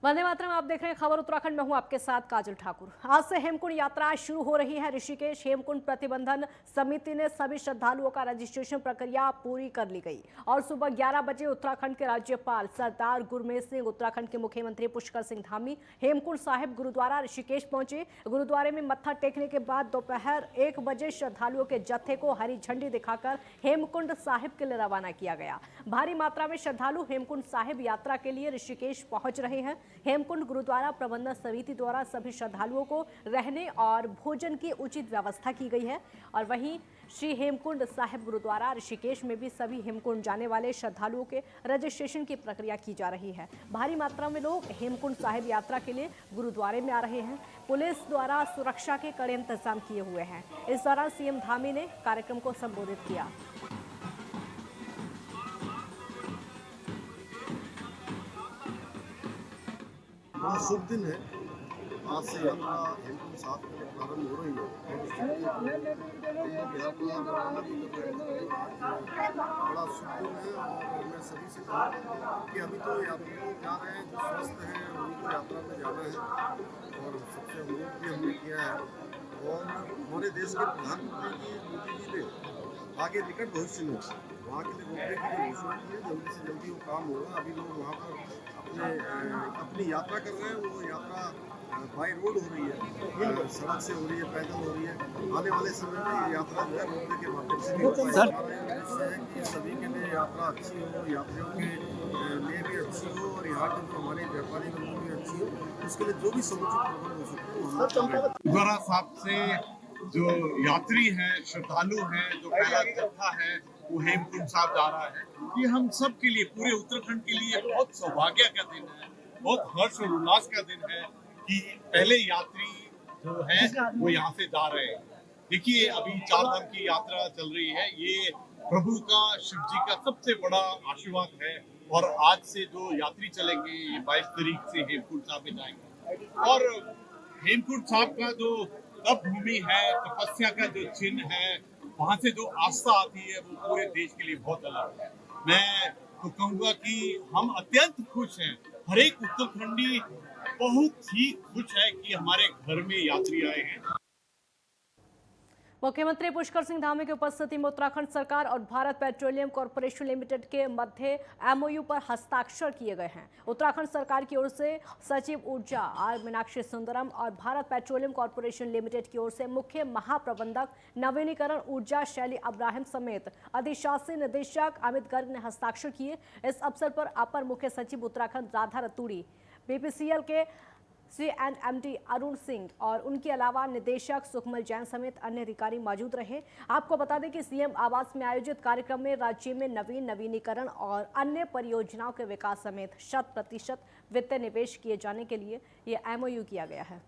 वंदे मातरम। आप देख रहे हैं खबर उत्तराखंड में, हूं आपके साथ काजल ठाकुर। आज से हेमकुंड यात्रा शुरू हो रही है। ऋषिकेश हेमकुंड प्रतिबंधन समिति ने सभी श्रद्धालुओं का रजिस्ट्रेशन प्रक्रिया पूरी कर ली गई और सुबह 11 बजे उत्तराखंड के राज्यपाल सरदार गुरमीत सिंह, उत्तराखंड के मुख्यमंत्री पुष्कर सिंह धामी हेमकुंड साहिब गुरुद्वारा ऋषिकेश पहुंचे। गुरुद्वारे में मत्था टेकने के बाद दोपहर 1 बजे श्रद्धालुओं के जत्थे को हरी झंडी दिखाकर हेमकुंड साहिब के लिए रवाना किया गया। भारी मात्रा में श्रद्धालु हेमकुंड साहिब यात्रा के लिए ऋषिकेश पहुंच रहे हैं। हेमकुंड गुरुद्वारा प्रबंधन समिति द्वारा सभी श्रद्धालुओं को रहने और भोजन की उचित व्यवस्था की गई है। और वहीं श्री हेमकुंड साहिब गुरुद्वारा ऋषिकेश में भी सभी हेमकुंड जाने वाले श्रद्धालुओं के रजिस्ट्रेशन की प्रक्रिया की जा रही है। भारी मात्रा में लोग हेमकुंड साहिब यात्रा के लिए गुरुद्वारे में आ रहे हैं। पुलिस द्वारा सुरक्षा के कड़े इंतजाम किए हुए हैं। इस दौरान सीएम धामी ने कार्यक्रम को संबोधित किया। बड़ा शुभ दिन है। आज से यात्रा हेमकुंड साहिब के लिए प्रारंभ हो रही है। बड़ा शुभ दिन है और मैं सभी से कहूँगा कि अभी तो यात्री जा रहे हैं, जो स्वस्थ हैं उनको यात्रा में जाना है और सबसे अनुरोध भी हमने किया है। और हमारे देश के प्रधानमंत्री जी मोदी जी ने आगे निकट भविष्य में वहाँ के लिए रोकने की जो घोषणा की है, जल्दी से जल्दी वो काम होगा। अभी लोग वहाँ पर अपनी यात्रा कर रहे हैं। वो यात्रा बाई रोड हो रही है, सड़क से हो रही है, पैदल हो रही है। आने वाले समय में ये यात्रा जो है रोपवे के माध्यम से भी होगी। हमारा उद्देश्य है कि सभी के लिए यात्रा अच्छी हो, यात्रियों के लिए भी अच्छी हो और यहाँ के जो हमारे व्यापारी लोगों की अच्छी हो, उसके लिए जो भी समुचित प्रबंध हो सकते हैं। गुरुद्वारा साहब से जो यात्री हैं, श्रद्धालु हैं, जो पहला जत्था है वो हेमकुंड साहिब जा रहा है, ये हम सब के लिए, पूरे उत्तराखंड के लिए बहुत सौभाग्य का दिन है, बहुत हर्ष और उल्लास का दिन है कि पहले यात्री जो है वो यहाँ से जा रहे हैं। देखिए, अभी 4 धाम की यात्रा चल रही है। ये प्रभु का, शिव जी का सबसे बड़ा आशीर्वाद है। और आज से जो यात्री चलेंगे, ये 22 तारीख से हेमकुंड साहिब में जाएंगे। और हेमकुंड साहिब का जो तप भूमि है, तपस्या का जो चिन्ह है, वहां से जो आस्था आती है वो पूरे देश के लिए बहुत अलग है। मैं तो कहूँगा कि हम अत्यंत खुश हैं, हर एक उत्तराखंडी बहुत ही खुश है कि हमारे घर में यात्री आए हैं। मुख्यमंत्री पुष्कर सिंह धामी की उपस्थिति में उत्तराखंड सरकार और भारत पेट्रोलियम कॉर्पोरेशन लिमिटेड के मध्य एमओयू पर हस्ताक्षर किए गए हैं। उत्तराखंड सरकार की ओर से सचिव ऊर्जा आर मीनाक्षी सुंदरम और भारत पेट्रोलियम कॉर्पोरेशन लिमिटेड की ओर से मुख्य महाप्रबंधक नवीनीकरण ऊर्जा शैली अब्राहिम समेत अधिशासी निदेशक अमित गर्ग ने हस्ताक्षर किए। इस अवसर पर अपर मुख्य सचिव उत्तराखंड राधा रतूड़ी, बीपीसीएल के CNMD अरुण सिंह और उनके अलावा निदेशक सुखमल जैन समेत अन्य अधिकारी मौजूद रहे। आपको बता दें कि सीएम आवास में आयोजित कार्यक्रम में राज्य में नवीनीकरण और अन्य परियोजनाओं के विकास समेत 100% वित्तीय निवेश किए जाने के लिए ये MOU किया गया है।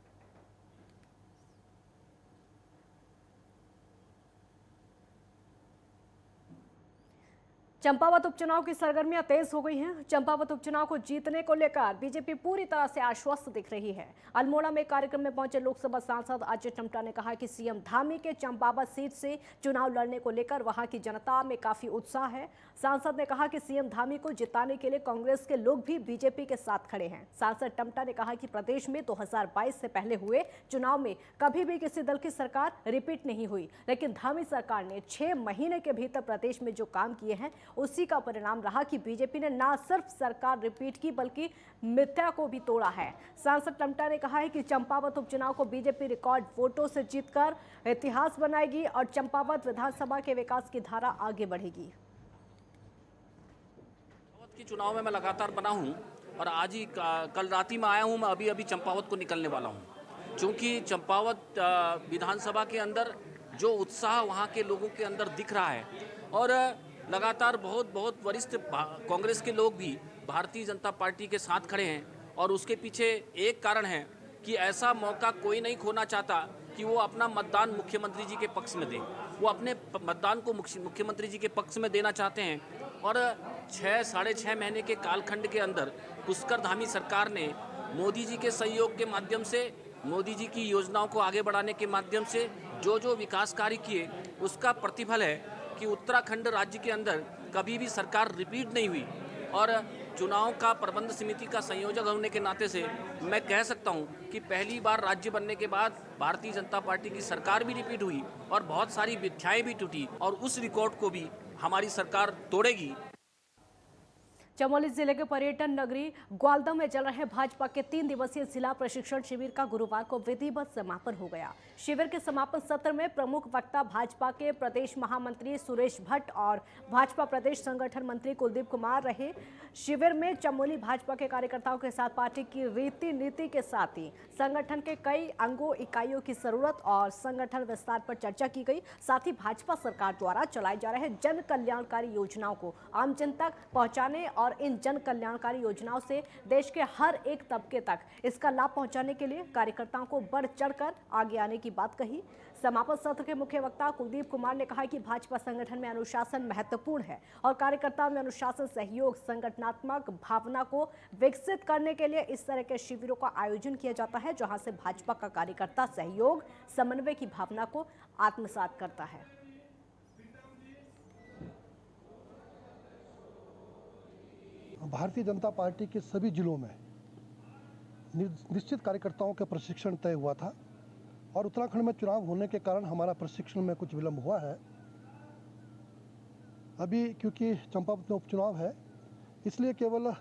चंपावत उपचुनाव की सरगर्मियां तेज हो गई हैं। चंपावत उपचुनाव को जीतने को लेकर बीजेपी पूरी तरह से आश्वस्त दिख रही है। अल्मोड़ा में कार्यक्रम में पहुंचे लोकसभा सांसद अजय टम्टा ने कहा कि सीएम धामी के चंपावत सीट से चुनाव लड़ने को लेकर वहां की जनता में काफी उत्साह है। सांसद ने कहा कि सीएम धामी को जिताने के लिए कांग्रेस के लोग भी बीजेपी के साथ खड़े हैं। सांसद टम्टा ने कहा कि प्रदेश में 2022 से पहले हुए चुनाव में कभी भी किसी दल की सरकार रिपीट नहीं हुई, लेकिन धामी सरकार ने 6 महीने के भीतर प्रदेश में जो काम किए हैं उसी का परिणाम रहा कि बीजेपी ने न सिर्फ सरकार रिपीट की बल्कि मिथ्या को भी तोड़ा है। सांसद टम्टा ने कहा है कि चंपावत उपचुनाव को बीजेपी रिकॉर्ड वोटों से जीतकर इतिहास बनाएगी और चंपावत विधानसभा के विकास की धारा आगे बढ़ेगी। की चुनाव में मैं लगातार बना हूं और आज ही कल रात ही में आया हूं। मैं अभी चंपावत को निकलने वाला हूं, क्योंकि चंपावत विधानसभा के अंदर जो उत्साह वहां के लोगों के अंदर दिख रहा है और लगातार बहुत वरिष्ठ कांग्रेस के लोग भी भारतीय जनता पार्टी के साथ खड़े हैं। और उसके पीछे एक कारण है कि ऐसा मौका कोई नहीं खोना चाहता कि वो अपना मतदान मुख्यमंत्री जी के पक्ष में दे। वो अपने मतदान को मुख्यमंत्री जी के पक्ष में देना चाहते हैं। और 6-6.5 महीने के कालखंड के अंदर पुष्कर धामी सरकार ने मोदी जी के सहयोग के माध्यम से, मोदी जी की योजनाओं को आगे बढ़ाने के माध्यम से जो विकास कार्य किए, उसका प्रतिफल है कि उत्तराखंड राज्य के अंदर कभी भी सरकार रिपीट नहीं हुई। और चुनाव का प्रबंध समिति का संयोजक होने के नाते से मैं कह सकता हूं कि पहली बार राज्य बनने के बाद भारतीय जनता पार्टी की सरकार भी रिपीट हुई और बहुत सारी मिथ्याएं भी टूटी और उस रिकॉर्ड को भी हमारी सरकार तोड़ेगी। चमोली जिले के पर्यटन नगरी ग्वालदम में चल रहे भाजपा के 3 दिवसीय जिला प्रशिक्षण शिविर का गुरुवार को विधिवत समापन हो गया। शिविर के समापन सत्र में प्रमुख वक्ता भाजपा के प्रदेश महामंत्री सुरेश भट्ट और भाजपा प्रदेश संगठन मंत्री कुलदीप कुमार रहे। शिविर में चमोली भाजपा के कार्यकर्ताओं के साथ पार्टी की रीति नीति के साथ ही संगठन के कई अंगों इकाइयों की जरूरत और संगठन विस्तार पर चर्चा की गई। साथ ही भाजपा सरकार द्वारा चलाए जा रहे जन कल्याणकारी योजनाओं को आम जन तक पहुंचाने और इन जन कल्याणकारी योजनाओं से देश के हर एक तबके तक इसका लाभ पहुंचाने के लिए कार्यकर्ताओं को बढ़ चढ़कर आगे आने की बात कही। समापन सत्र के मुख्य वक्ता कुलदीप कुमार ने कहा कि भाजपा संगठन में अनुशासन महत्वपूर्ण है और कार्यकर्ताओं में अनुशासन, सहयोग, संगठनात्मक भावना को विकसित करने के लिए इस तरह के शिविरों का आयोजन किया जाता है, जहां से भाजपा का कार्यकर्ता सहयोग, समन्वय की भावना को आत्मसात करता है। भारतीय जनता पार्टी के सभी जिलों में निश्चित कार्यकर्ताओं का प्रशिक्षण तय हुआ था और उत्तराखंड में चुनाव होने के कारण हमारा प्रशिक्षण में कुछ विलंब हुआ है। अभी क्योंकि चंपावत में उपचुनाव है, इसलिए केवल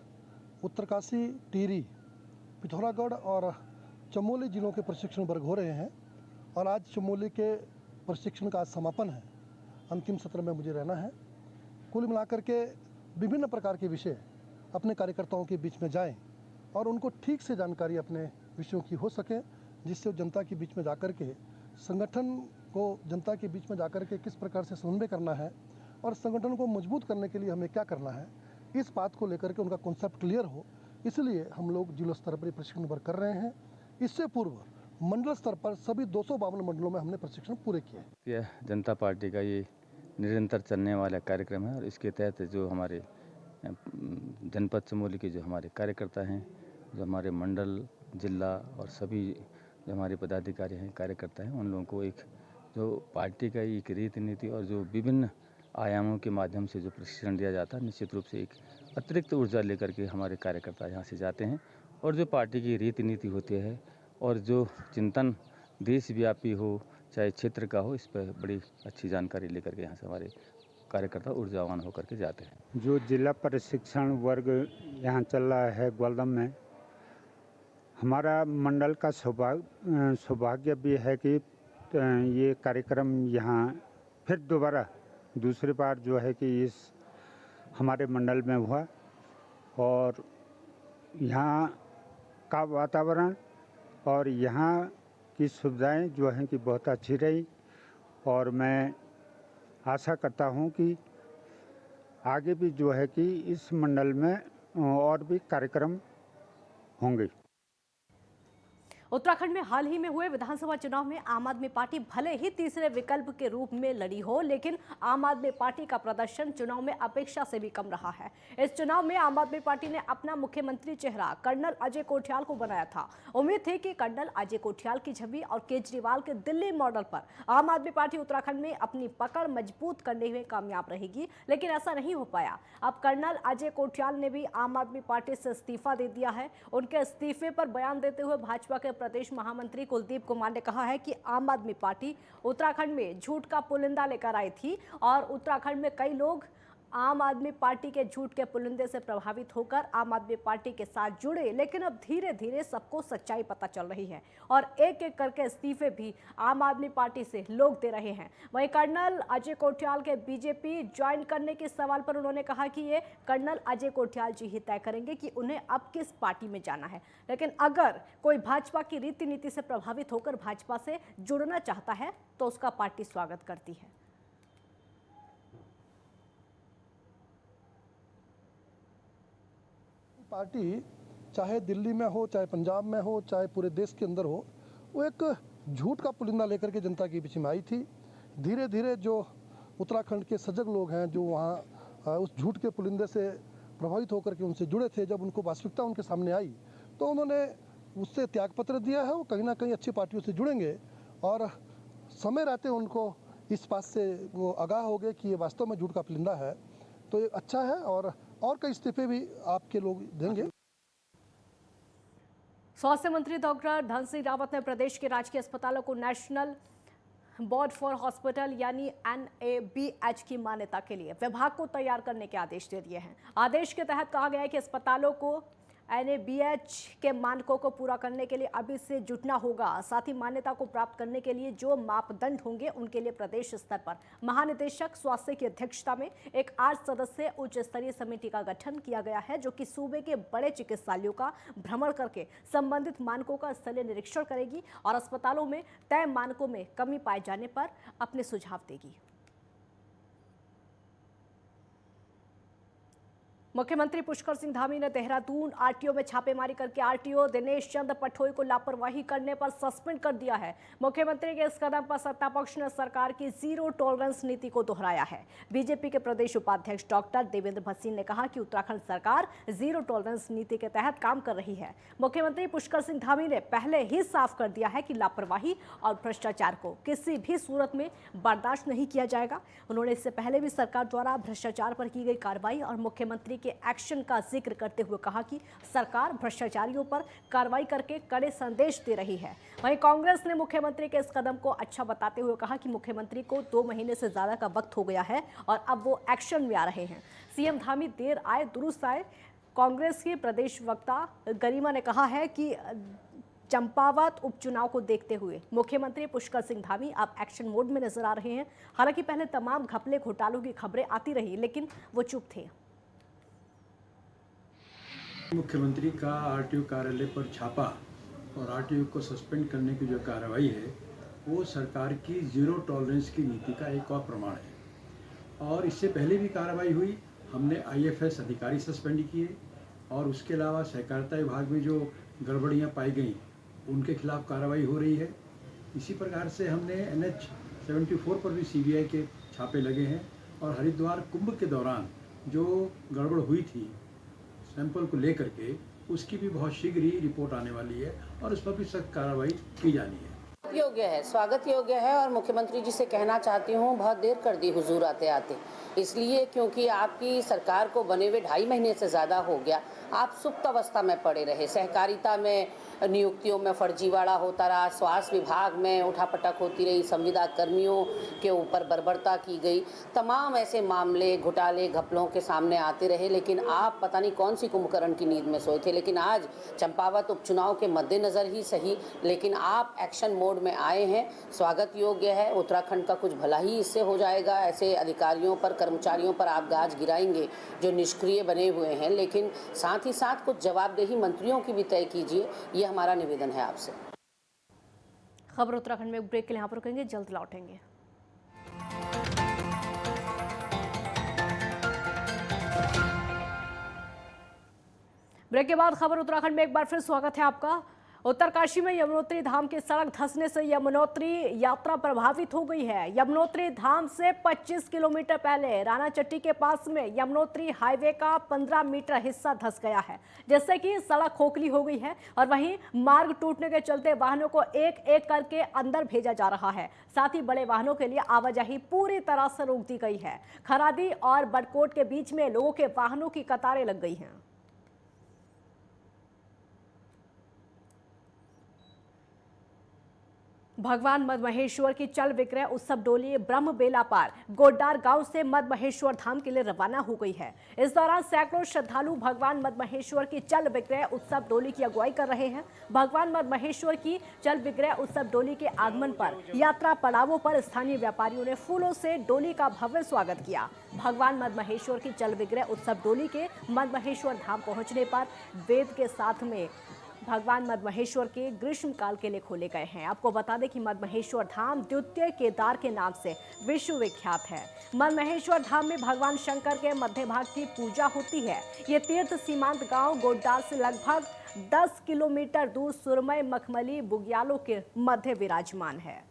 उत्तरकाशी, टिहरी, पिथौरागढ़ और चमोली जिलों के प्रशिक्षण वर्ग हो रहे हैं और आज चमोली के प्रशिक्षण का आज समापन है। अंतिम सत्र में मुझे रहना है। कुल मिलाकर के विभिन्न प्रकार के विषय अपने कार्यकर्ताओं के बीच में जाएं और उनको ठीक से जानकारी अपने विषयों की हो सके, जिससे जनता के बीच में जाकर के संगठन को जनता के बीच में जाकर के किस प्रकार से समन्वय करना है और संगठन को मजबूत करने के लिए हमें क्या करना है, इस बात को लेकर के उनका कॉन्सेप्ट क्लियर हो। इसलिए हम लोग जिला स्तर पर प्रशिक्षण वर्क कर रहे हैं। इससे पूर्व मंडल स्तर पर सभी 252 मंडलों में हमने प्रशिक्षण पूरे किए। यह जनता पार्टी का ये निरंतर चलने वाला कार्यक्रम है और इसके तहत जो हमारे जनपद चमोली के जो हमारे कार्यकर्ता हैं, जो हमारे मंडल, जिला और सभी जो हमारे पदाधिकारी हैं, कार्यकर्ता हैं, उन लोगों को एक जो पार्टी का एक रीति नीति और जो विभिन्न आयामों के माध्यम से जो प्रशिक्षण दिया जाता है, निश्चित रूप से एक अतिरिक्त ऊर्जा लेकर के हमारे कार्यकर्ता यहाँ से जाते हैं और जो पार्टी की रीति नीति होती है और जो चिंतन देशव्यापी हो चाहे क्षेत्र का हो, इस पर बड़ी अच्छी जानकारी लेकर के यहाँ से हमारे कार्यकर्ता ऊर्जावान होकर के जाते हैं। जो जिला प्रशिक्षण वर्ग यहाँ चल रहा है ग्वालदम में, हमारा मंडल का सौभाग्य भी है कि ये कार्यक्रम यहाँ फिर दोबारा दूसरी बार जो है कि इस हमारे मंडल में हुआ और यहाँ का वातावरण और यहाँ की सुविधाएं जो हैं कि बहुत अच्छी रही और मैं आशा करता हूं कि आगे भी जो है कि इस मंडल में और भी कार्यक्रम होंगे। उत्तराखंड में हाल ही में हुए विधानसभा चुनाव में आम आदमी पार्टी भले ही तीसरे विकल्प के रूप में लड़ी हो, लेकिन आम आदमी पार्टी का प्रदर्शन चुनाव में अपेक्षा से भी कम रहा है। इस चुनाव में आम आदमी पार्टी ने अपना मुख्यमंत्री चेहरा कर्नल अजय कोठियाल को बनाया था। उम्मीद थी कि कर्नल अजय कोठियाल की छवि और केजरीवाल के दिल्ली मॉडल पर आम आदमी पार्टी उत्तराखंड में अपनी पकड़ मजबूत करने में कामयाब रहेगी, लेकिन ऐसा नहीं हो पाया। अब कर्नल अजय कोठियाल ने भी आम आदमी पार्टी से इस्तीफा दे दिया है। उनके इस्तीफे पर बयान देते हुए भाजपा के प्रदेश महामंत्री कुलदीप कुमार ने कहा है कि आम आदमी पार्टी उत्तराखंड में झूठ का पुलिंदा लेकर आई थी और उत्तराखंड में कई लोग आम आदमी पार्टी के झूठ के पुलिंदे से प्रभावित होकर आम आदमी पार्टी के साथ जुड़े, लेकिन अब धीरे धीरे सबको सच्चाई पता चल रही है और एक एक करके इस्तीफे भी आम आदमी पार्टी से लोग दे रहे हैं। वहीं कर्नल अजय कोठियाल के बीजेपी ज्वाइन करने के सवाल पर उन्होंने कहा कि ये कर्नल अजय कोठियाल जी ही तय करेंगे कि उन्हें अब किस पार्टी में जाना है, लेकिन अगर कोई भाजपा की रीति नीति से प्रभावित होकर भाजपा से जुड़ना चाहता है तो उसका पार्टी स्वागत करती है। पार्टी चाहे दिल्ली में हो, चाहे पंजाब में हो, चाहे पूरे देश के अंदर हो, वो एक झूठ का पुलिंदा लेकर के जनता के बीच में आई थी। धीरे धीरे जो उत्तराखंड के सजग लोग हैं, जो वहाँ उस झूठ के पुलिंदे से प्रभावित होकर के उनसे जुड़े थे, जब उनको वास्तविकता उनके सामने आई तो उन्होंने उससे त्यागपत्र दिया है। वो कहीं ना कहीं अच्छी पार्टियों से जुड़ेंगे और समय रहते उनको इस बात से वो आगाह हो गए कि ये वास्तव में झूठ का पुलिंदा है। तो ये अच्छा है और और कई इस्तीफे भी आपके लोग देंगे। स्वास्थ्य मंत्री डॉक्टर धन सिंह रावत ने प्रदेश के राजकीय अस्पतालों को नेशनल बोर्ड फॉर हॉस्पिटल यानी NABH की मान्यता के लिए विभाग को तैयार करने के आदेश दे दिए हैं। आदेश के तहत कहा गया है कि अस्पतालों को NABH के मानकों को पूरा करने के लिए अभी से जुटना होगा। साथ ही मान्यता को प्राप्त करने के लिए जो मापदंड होंगे उनके लिए प्रदेश स्तर पर महानिदेशक स्वास्थ्य की अध्यक्षता में एक 8 सदस्यीय उच्च स्तरीय समिति का गठन किया गया है, जो कि सूबे के बड़े चिकित्सालयों का भ्रमण करके संबंधित मानकों का स्थलीय निरीक्षण करेगी और अस्पतालों में तय मानकों में कमी पाए जाने पर अपने सुझाव देगी। मुख्यमंत्री पुष्कर सिंह धामी ने देहरादून RTO में छापेमारी करके RTO दिनेश चंद्र पठोई को लापरवाही करने पर सस्पेंड कर दिया है। मुख्यमंत्री के इस कदम पर सत्ता पक्ष ने सरकार की जीरो टॉलरेंस नीति को दोहराया है। बीजेपी के प्रदेश उपाध्यक्ष डॉक्टर देवेंद्र भसीन ने कहा कि उत्तराखंड सरकार जीरो टॉलरेंस नीति के तहत काम कर रही है। मुख्यमंत्री पुष्कर सिंह धामी ने पहले ही साफ कर दिया है कि लापरवाही और भ्रष्टाचार को किसी भी सूरत में बर्दाश्त नहीं किया जाएगा। उन्होंने इससे पहले भी सरकार द्वारा भ्रष्टाचार पर की गई कार्रवाई और मुख्यमंत्री एक्शन का जिक्र करते हुए कहा कि सरकार भ्रष्टाचारियों पर कार्रवाई करके कड़े संदेश दे रही है। वहीं कांग्रेस ने मुख्यमंत्री के इस कदम को अच्छा बताते हुए कहा कि मुख्यमंत्री को 2 महीने से ज्यादा का वक्त हो गया है और अब वो एक्शन में आ रहे हैं। सीएम धामी देर आए दुरुस्त आए। कांग्रेस के प्रदेश वक्ता गरिमा ने कहा है कि चंपावत उपचुनाव को देखते हुए मुख्यमंत्री पुष्कर सिंह धामी अब एक्शन मोड में नजर आ रहे हैं। हालांकि पहले तमाम घपले घोटालों की खबरें आती रही, लेकिन वो चुप थे। मुख्यमंत्री का RTO कार्यालय पर छापा और RTO को सस्पेंड करने की जो कार्रवाई है वो सरकार की जीरो टॉलरेंस की नीति का एक और प्रमाण है। और इससे पहले भी कार्रवाई हुई, हमने IFS अधिकारी सस्पेंड किए और उसके अलावा सहकारिता विभाग में जो गड़बड़ियां पाई गई उनके खिलाफ कार्रवाई हो रही है। इसी प्रकार से हमने NH 74 पर भी CBI के छापे लगे हैं और हरिद्वार कुंभ के दौरान जो गड़बड़ हुई थी सैंपल को लेकर के उसकी भी बहुत शीघ्र ही रिपोर्ट आने वाली है और उस पर भी सख्त कार्रवाई की जानी है। योग्य है, स्वागत योग्य है और मुख्यमंत्री जी से कहना चाहती हूँ बहुत देर कर दी हुजूर आते आते, इसलिए क्योंकि आपकी सरकार को बने हुए 2.5 महीने से ज़्यादा हो गया। आप सुप्त अवस्था में पड़े रहे, सहकारिता में नियुक्तियों में फर्जीवाड़ा होता रहा, स्वास्थ्य विभाग में उठापटक होती रही, संविदा कर्मियों के ऊपर बर्बरता की गई, तमाम ऐसे मामले घोटाले घपलों के सामने आते रहे, लेकिन आप पता नहीं कौन सी कुंभकर्ण की नींद में सोए थे। लेकिन आज चंपावत उपचुनाव के मद्देनज़र ही सही, लेकिन आप एक्शन मोड में आए हैं, स्वागत योग्य है। उत्तराखंड का कुछ भला ही इससे हो जाएगा। ऐसे अधिकारियों पर कर्मचारियों पर आप गाज गिराएंगे जो निष्क्रिय बने हुए हैं, लेकिन साथ ही साथ कुछ जवाबदेही मंत्रियों की भी तय कीजिए, ये हमारा निवेदन है आपसे। खबर उत्तराखंड में ब्रेक के लिए यहाँ पर रुकेंगे, जल्द लौटेंगे। ब्रेक के बाद खबर उत्तराखंड में एक बार फिर स्वागत है आपका। उत्तरकाशी में यमुनोत्री धाम की सड़क धंसने से यमुनोत्री यात्रा प्रभावित हो गई है। यमुनोत्री धाम से 25 किलोमीटर पहले रानाचट्टी के पास में यमुनोत्री हाईवे का 15 मीटर हिस्सा धंस गया है, जिससे कि सड़क खोखली हो गई है और वहीं मार्ग टूटने के चलते वाहनों को एक एक करके अंदर भेजा जा रहा है। साथ ही बड़े वाहनों के लिए आवाजाही पूरी तरह से रोक दी गई है। खरादी और बड़कोट के बीच में लोगों के वाहनों की कतारें लग गई हैं। भगवान मदमहेश्वर की चल विक्रय उत्सव डोली ब्रह्म बेला पार गोड्डार गांव से मदमहेश्वर धाम के लिए रवाना हो गई है। इस दौरान सैकड़ों श्रद्धालु भगवान मदमहेश्वर की चल विक्रय उत्सव डोली की अगुवाई कर रहे हैं। भगवान मदमहेश्वर की चल विक्रय उत्सव डोली के आगमन पर यात्रा पड़ावों पर स्थानीय व्यापारियों ने फूलों से डोली का भव्य स्वागत किया। भगवान मदमहेश्वर की चल विक्रय उत्सव डोली के मदमहेश्वर धाम पहुंचने पर वेद के साथ में भगवान मदमहेश्वर के ग्रीष्म काल के लिए खोले गए हैं। आपको बता दें कि मदमहेश्वर धाम द्वितीय केदार के नाम से विश्व विख्यात है। मदमहेश्वर धाम में भगवान शंकर के मध्य भाग की पूजा होती है। ये तीर्थ सीमांत गांव गोड्डार से लगभग 10 किलोमीटर दूर सुरमय मखमली बुग्यालों के मध्य विराजमान है।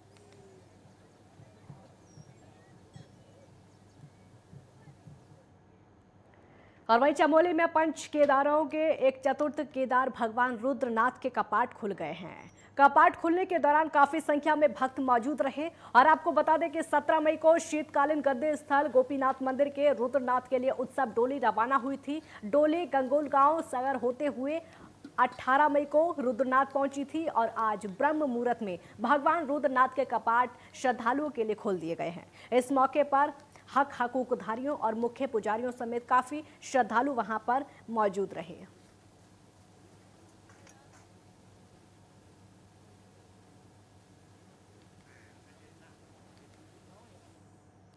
और वहीं चमोली में पंच केदारों के एक चतुर्थ केदार भगवान रुद्रनाथ के कपाट खुल गए हैं। कपाट खुलने के दौरान काफी संख्या में भक्त मौजूद रहे और आपको बता दें कि 17 मई को शीतकालीन गद्दे स्थल गोपीनाथ मंदिर के रुद्रनाथ के लिए उत्सव डोली रवाना हुई थी। डोली गंगोल गांव सगर होते हुए 18 मई को रुद्रनाथ पहुंची थी और आज ब्रह्म मुहूर्त में भगवान रुद्रनाथ के कपाट श्रद्धालुओं के लिए खोल दिए गए हैं। इस मौके पर हकूकधारियों और मुख्य पुजारियों समेत काफी श्रद्धालु वहां पर मौजूद रहे।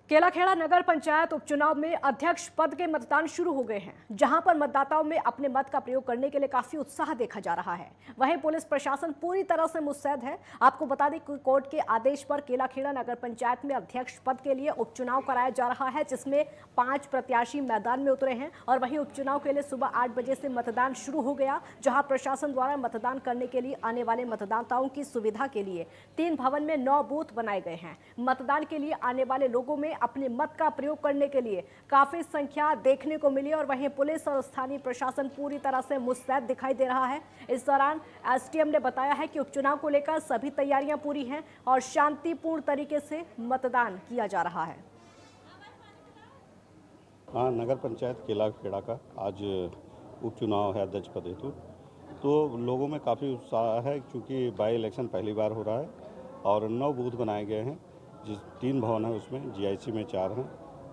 केलाखेड़ा नगर पंचायत उपचुनाव में अध्यक्ष पद के मतदान शुरू हो गए हैं, जहां पर मतदाताओं में अपने मत का प्रयोग करने के लिए काफी उत्साह देखा जा रहा है। वहीं पुलिस प्रशासन पूरी तरह से मुस्तैद है। आपको बता दें कि कोर्ट के आदेश पर केलाखेड़ा नगर पंचायत में अध्यक्ष पद के लिए उपचुनाव कराया जा रहा है, जिसमें 5 प्रत्याशी मैदान में उतरे हैं। और वहीं उपचुनाव के लिए सुबह 8 बजे से मतदान शुरू हो गया, जहाँ प्रशासन द्वारा मतदान करने के लिए आने वाले मतदाताओं की सुविधा के लिए 3 भवन में 9 बूथ बनाए गए हैं। मतदान के लिए आने वाले लोगों में अपने मत का प्रयोग करने के लिए काफी संख्या देखने को मिली और वहीं पुलिस और स्थानीय प्रशासन पूरी तरह से मुस्तैद दिखाई दे रहा है। इस दौरान एसडीएम ने बताया है कि उपचुनाव को लेकर सभी तैयारियां पूरी हैं और शांतिपूर्ण तरीके से मतदान किया जा रहा है। हाँ, नगर पंचायत केलाखेड़ा का आज उपचुनाव है अध्यक्ष पद हेतु, तो लोगों में काफ़ी उत्साह है क्योंकि बाई इलेक्शन पहली बार हो रहा है और 9 बूथ बनाए गए हैं। जिस 3 भवन है उसमें जीआईसी में 4 हैं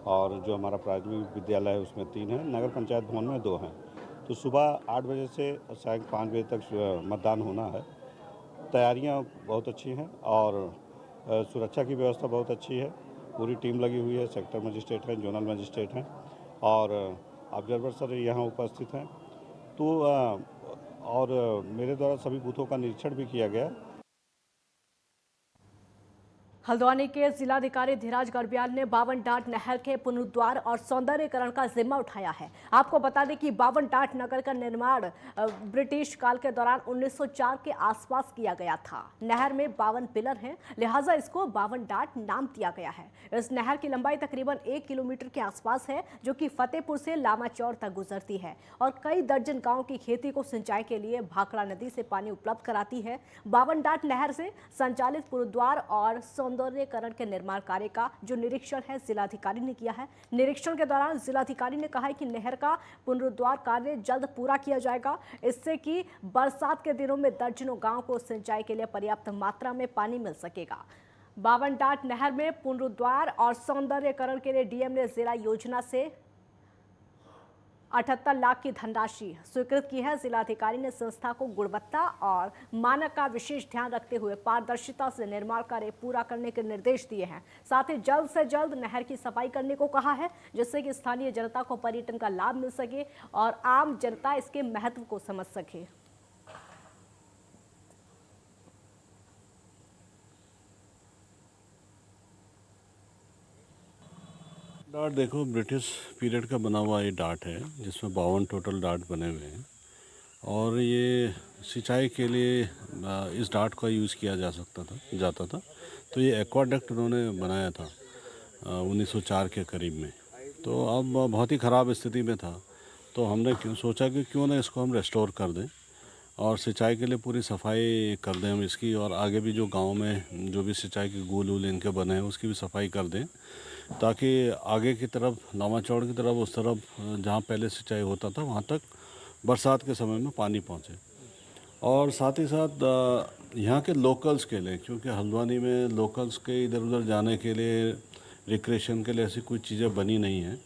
और जो हमारा प्राथमिक विद्यालय है उसमें 3 हैं। नगर पंचायत भवन में 2 हैं। तो सुबह 8 बजे से शायद 5 बजे तक मतदान होना है। तैयारियां बहुत अच्छी हैं और सुरक्षा की व्यवस्था बहुत अच्छी है। पूरी टीम लगी हुई है। सेक्टर मजिस्ट्रेट हैं, जोनल मजिस्ट्रेट हैं और ऑब्जर्वर सर यहाँ उपस्थित हैं। तो और मेरे द्वारा सभी बूथों का निरीक्षण भी किया गया। हल्द्वानी के जिलाधिकारी धीराज गर्ब्याल ने 52 डाट नहर के पुनरुद्धार और सौंदर्यीकरण का जिम्मा उठाया है। आपको बता दें कि 52 डाट नगर का निर्माण ब्रिटिश काल के दौरान 1904 के आसपास किया गया था। नहर में 52 पिलर हैं, लिहाजा इसको 52 डाट नाम दिया गया है। इस नहर की लंबाई तकरीबन 1 किलोमीटर के आसपास है, जो कि फतेहपुर से लामाचौर तक गुजरती है और कई दर्जन गाँव की खेती को सिंचाई के लिए भाखड़ा नदी से पानी उपलब्ध कराती है। 52 डाट नहर से संचालित पुनरुद्धार और सौंदर्यीकरण के निर्माण कार्य का जो निरीक्षण है जिलाधिकारी ने किया है। निरीक्षण के दौरान जिलाधिकारी ने कहा है कि नहर का पुनरुद्धार कार्य जल्द पूरा किया जाएगा, इससे कि बरसात के दिनों में दर्जनों गांव को सिंचाई के लिए पर्याप्त मात्रा में पानी मिल सकेगा। 52 डाट नहर में पुनरुद्धार और सौंदर्यीकरण के लिए डीएम ने जिला योजना से 78 लाख की धनराशि स्वीकृत की है। जिलाधिकारी ने संस्था को गुणवत्ता और मानक का विशेष ध्यान रखते हुए पारदर्शिता से निर्माण कार्य पूरा करने के निर्देश दिए हैं। साथ ही जल्द से जल्द नहर की सफाई करने को कहा है, जिससे कि स्थानीय जनता को पर्यटन का लाभ मिल सके और आम जनता इसके महत्व को समझ सके। डाट देखो, ब्रिटिश पीरियड का बना हुआ ये डाट है, जिसमें 52 टोटल डाट बने हुए हैं और ये सिंचाई के लिए इस डाट का यूज़ किया जाता था। तो ये एक्वाडक्ट उन्होंने बनाया था 1904 के करीब में। तो अब बहुत ही ख़राब स्थिति में था, तो हमने सोचा कि क्यों ना इसको हम रेस्टोर कर दें और सिंचाई के लिए पूरी सफाई कर दें हम इसकी, और आगे भी जो गांव में जो भी सिंचाई के गोल वूल इनके बने हैं उसकी भी सफाई कर दें, ताकि आगे की तरफ लामाचौड़ की तरफ उस तरफ जहाँ पहले सिंचाई होता था वहाँ तक बरसात के समय में पानी पहुँचे। और साथ ही साथ यहाँ के लोकल्स के लिए, क्योंकि हल्द्वानी में लोकल्स के इधर उधर जाने के लिए, रिक्रिएशन के लिए ऐसी कोई चीज़ें बनी नहीं हैं।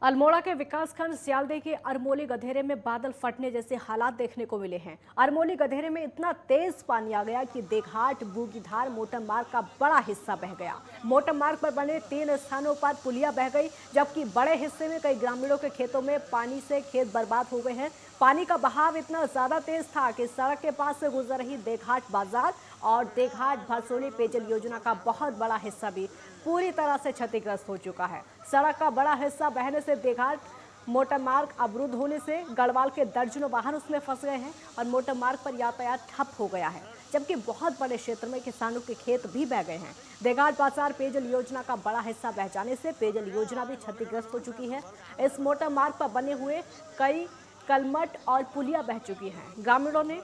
अल्मोड़ा के विकासखंड सियालदे के अरमोली गधेरे में बादल फटने जैसे हालात देखने को मिले हैं। अरमोली गधेरे में इतना तेज पानी आ गया कि देघाट बूगीधार मोटर मार्ग का बड़ा हिस्सा बह गया। मोटर मार्ग पर बने 3 स्थानों पर पुलिया बह गई, जबकि बड़े हिस्से में कई ग्रामीणों के खेतों में पानी से खेत बर्बाद हो गए हैं। पानी का बहाव इतना ज्यादा तेज था कि सड़क के पास से गुजर रही देघाट बाजार और देघाट भरसोली पेयजल योजना का बहुत बड़ा हिस्सा भी पूरी तरह से क्षतिग्रस्त हो चुका है। सड़क का बड़ा हिस्सा बहने से देघाट मोटर मार्ग अवरुद्ध होने से गढ़वाल के दर्जनों वाहन उसमें फंस गए हैं और मोटर मार्ग पर यातायात ठप हो गया है, जबकि बहुत बड़े क्षेत्र में किसानों के खेत भी बह गए हैं। देघाट बाजार पेयजल योजना का बड़ा हिस्सा बह जाने से पेयजल योजना भी क्षतिग्रस्त हो चुकी है। इस मोटर मार्ग पर बने हुए कई कलमट और पुलिया बह चुकी हैं। ग्रामीणों ने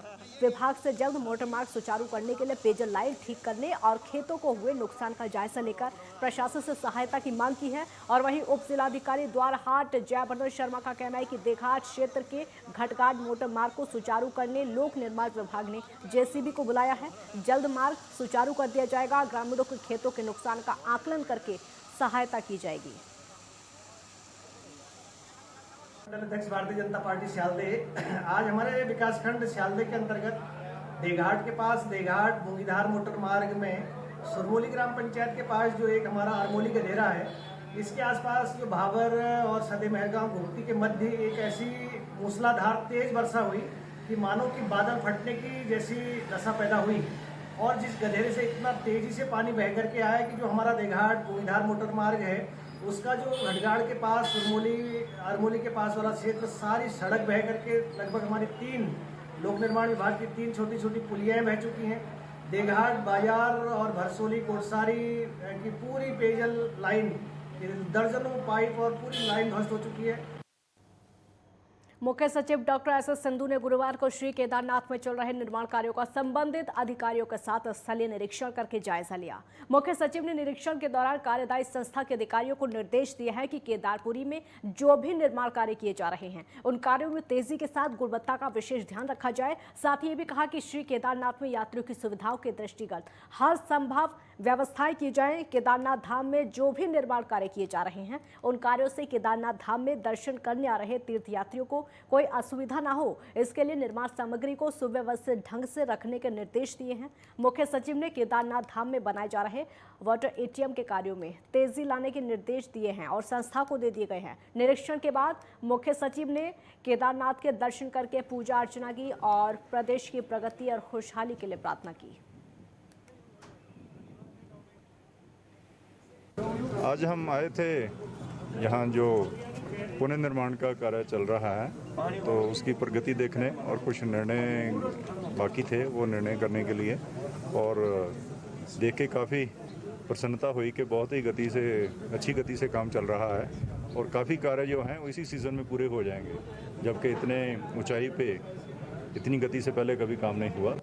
विभाग से जल्द मोटर मार्ग सुचारू करने के लिए पेयजल लाइन ठीक करने और खेतों को हुए नुकसान का जायजा लेकर प्रशासन से सहायता की मांग की है। और वहीं उप जिलाधिकारी द्वारहाट जयवर्धन शर्मा का कहना है कि देघाट क्षेत्र के घटघाट मोटर मार्ग को सुचारू करने लोक निर्माण विभाग ने जेसीबी को बुलाया है। जल्द मार्ग सुचारू कर दिया जाएगा। ग्रामीणों के खेतों के नुकसान का आकलन करके सहायता की जाएगी। अध्यक्ष भारतीय जनता पार्टी सियालदे, आज हमारे विकासखंड सियालदे के अंतर्गत देघाट के पास देघाट मूंगीधार मोटर मार्ग में सुरमोली ग्राम पंचायत के पास जो एक हमारा अरमोली गधेरा है, इसके आसपास जो भावर और सदे महगांव घुमती के मध्य एक ऐसी मूसलाधार तेज वर्षा हुई कि मानो कि बादल फटने की जैसी दशा पैदा हुई और जिस गधेरे से इतना तेजी से पानी बह करके आया कि जो हमारा देघाट मूंगीधार मोटर मार्ग है उसका जो घटगाड़ के पास अरमोली के पास वाला क्षेत्र सारी सड़क बह करके लगभग हमारी 3 लोक निर्माण विभाग की 3 छोटी छोटी पुलियाएं बह चुकी हैं। देघाट बाजार और भरसोली कोटसारी की पूरी पेयजल लाइन दर्जनों पाइप और पूरी लाइन ध्वस्त हो चुकी है। मुख्य सचिव डॉक्टर एस एस संधू ने गुरुवार को श्री केदारनाथ में चल रहे निर्माण कार्यों का संबंधित अधिकारियों के साथ स्थलीय निरीक्षण करके जायजा लिया। मुख्य सचिव ने निरीक्षण के दौरान कार्यदायी संस्था के अधिकारियों को निर्देश दिया है कि केदारपुरी में जो भी निर्माण कार्य किए जा रहे हैं उन कार्यों में तेजी के साथ गुणवत्ता का विशेष ध्यान रखा जाए। साथ ही ये भी कहा कि श्री केदारनाथ में यात्रियों की सुविधाओं के दृष्टिगत हर संभव व्यवस्थाएं की जाएं। केदारनाथ धाम में जो भी निर्माण कार्य किए जा रहे हैं उन कार्यों से केदारनाथ धाम में दर्शन करने आ रहे तीर्थयात्रियों को कोई असुविधा ना हो, इसके लिए निर्माण सामग्री को सुव्यवस्थित ढंग से रखने के निर्देश दिए हैं। मुख्य सचिव ने केदारनाथ धाम में बनाए जा रहे वाटर एटीएम के कार्यों में तेजी लाने के निर्देश दिए हैं और संस्था को दे दिए गए हैं। निरीक्षण के बाद मुख्य सचिव ने केदारनाथ के दर्शन करके पूजा अर्चना की और प्रदेश की प्रगति और खुशहाली के लिए प्रार्थना की। आज हम आए थे यहाँ जो पुनर्निर्माण का कार्य चल रहा है तो उसकी प्रगति देखने और कुछ निर्णय बाकी थे वो निर्णय करने के लिए, और देख के काफ़ी प्रसन्नता हुई कि बहुत ही अच्छी गति से काम चल रहा है और काफ़ी कार्य जो हैं वो इसी सीज़न में पूरे हो जाएंगे, जबकि इतने ऊंचाई पे इतनी गति से पहले कभी काम नहीं हुआ।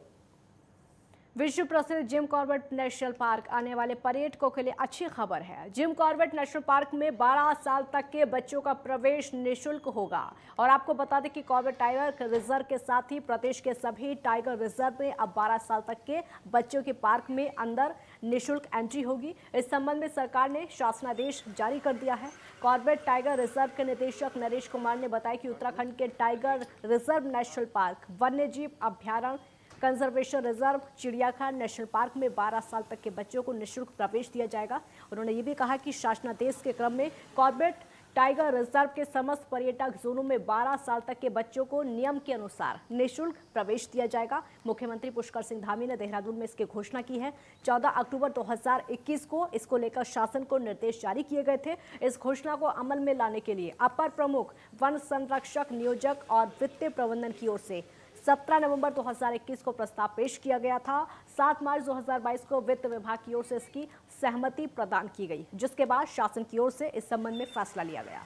विश्व प्रसिद्ध जिम कॉर्बेट नेशनल पार्क आने वाले पर्यटकों के लिए अच्छी खबर है। जिम कॉर्बेट नेशनल पार्क में 12 साल तक के बच्चों का प्रवेश निःशुल्क होगा। और आपको बता दें कि कॉर्बेट टाइगर रिजर्व के साथ ही प्रदेश के सभी टाइगर रिजर्व में अब 12 साल तक के बच्चों के पार्क में अंदर निःशुल्क एंट्री होगी। इस संबंध में सरकार ने शासनादेश जारी कर दिया है। कॉर्बेट टाइगर रिजर्व के निदेशक नरेश कुमार ने बताया कि उत्तराखंड के टाइगर रिजर्व नेशनल पार्क, वन्यजीव अभ्यारण्य, कंजर्वेशन रिजर्व, चिड़ियाघर नेशनल पार्क में 12 साल तक के बच्चों को निःशुल्क प्रवेश दिया जाएगा। उन्होंने ये भी कहा कि शासनादेश के क्रम में कॉर्बेट टाइगर रिजर्व के समस्त पर्यटक जोनों में 12 साल तक के बच्चों को नियम के अनुसार निःशुल्क प्रवेश दिया जाएगा। मुख्यमंत्री पुष्कर सिंह धामी ने देहरादून में इसकी घोषणा की है। 14 अक्टूबर 2021 को इसको लेकर शासन को निर्देश जारी किए गए थे। इस घोषणा को अमल में लाने के लिए अपर प्रमुख वन संरक्षक नियोजक और वित्तीय प्रबंधन की ओर से 17 नवंबर 2021 को प्रस्ताव पेश किया गया था। 7 मार्च 2022 को वित्त विभाग की ओर से इसकी सहमति प्रदान की गई, जिसके बाद शासन की ओर से इस संबंध में फैसला लिया गया।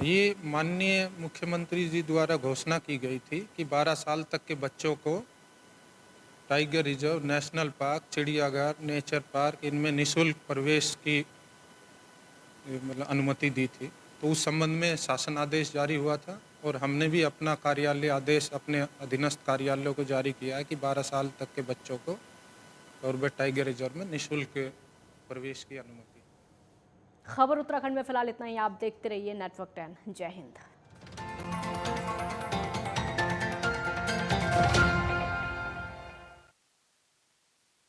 ये माननीय मुख्यमंत्री जी द्वारा घोषणा की गई थी कि 12 साल तक के बच्चों को टाइगर रिजर्व, नेशनल पार्क, चिड़ियाघर, नेचर पार्क, इनमें निःशुल्क प्रवेश की मतलब अनुमति दी थी। तो उस संबंध में शासन आदेश जारी हुआ था और हमने भी अपना कार्यालय आदेश अपने अधीनस्थ कार्यालयों को जारी किया है कि 12 साल तक के बच्चों को कॉर्बेट टाइगर रिजर्व में निःशुल्क प्रवेश की अनुमति। खबर उत्तराखंड में फिलहाल इतना ही। आप देखते रहिए नेटवर्क 10। जय हिंद।